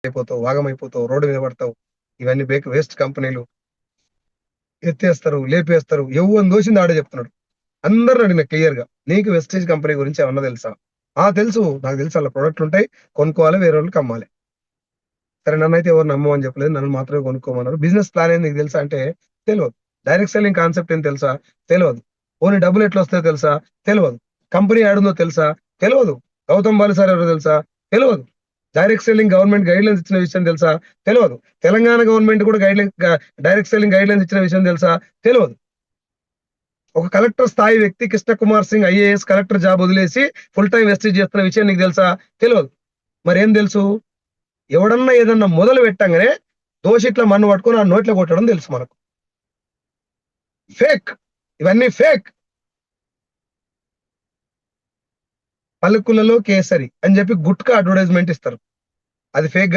అయిపోతావు, వాగమైపోతావు, రోడ్డు మీద పడతావు. ఇవన్నీ వేస్ట్ కంపెనీలు ఎత్తేస్తారు, లేపేస్తారు. ఎవరిని దోషింది ఆడే చెప్తున్నాడు. అందరూ అడిగిన క్లియర్ గా, నీకు వెస్టేజ్ కంపెనీ గురించి ఏమన్నా తెలుసా? తెలుసు, నాకు తెలుసు, అలా ప్రొడక్ట్లు ఉంటాయి, కొనుక్కోవాలి, వేరే వాళ్ళకి అమ్మాలి. సరే, నన్ను అయితే ఎవరు నమ్మమని చెప్పలేదు, నన్ను మాత్రమే కొనుక్కోమన్నారు. బిజినెస్ ప్లాన్ ఏంది నీకు తెలుసా అంటే తెలియదు. డైరెక్ట్ సెల్లింగ్ కాన్సెప్ట్ ఏం తెలుసా? తెలియదు. ఓన్లీ డబ్బులు ఎట్లా వస్తాయో తెలుసా? తెలియదు. కంపెనీ ఆడుందో తెలుసా? తెలియదు. గౌతమ్ బాలి సార్ ఎవరో తెలుసా? తెలియదు. Direct selling government guide lines ఇచ్చిన విషయం తెలుసా? తెలియదు. తెలంగాణ గవర్నమెంట్ కూడా డైరెక్ట్ సెల్లింగ్ గైడ్ లైన్స్ ఇచ్చిన విషయం తెలుసా? తెలియదు. ఒక కలెక్టర్ స్థాయి వ్యక్తి Krishna Kumar Singh IAS collector job వదిలేసి ఫుల్ టైం వెస్టేజ్ చేస్తున్న విషయం నీకు తెలుసా? తెలియదు. మరి ఏం తెలుసు? ఎవడన్నా ఏదన్నా మొదలు పెట్టంగానే దోషిట్ల మన్ను పట్టుకొని ఆ నోట్లో కొట్టడం తెలుసు మనకు. ఫేక్, ఇవన్నీ ఫేక్. పలుకులలో కేసరి అని చెప్పి గుట్కా అడ్వర్టైజ్మెంట్ ఇస్తారు, అది ఫేక్.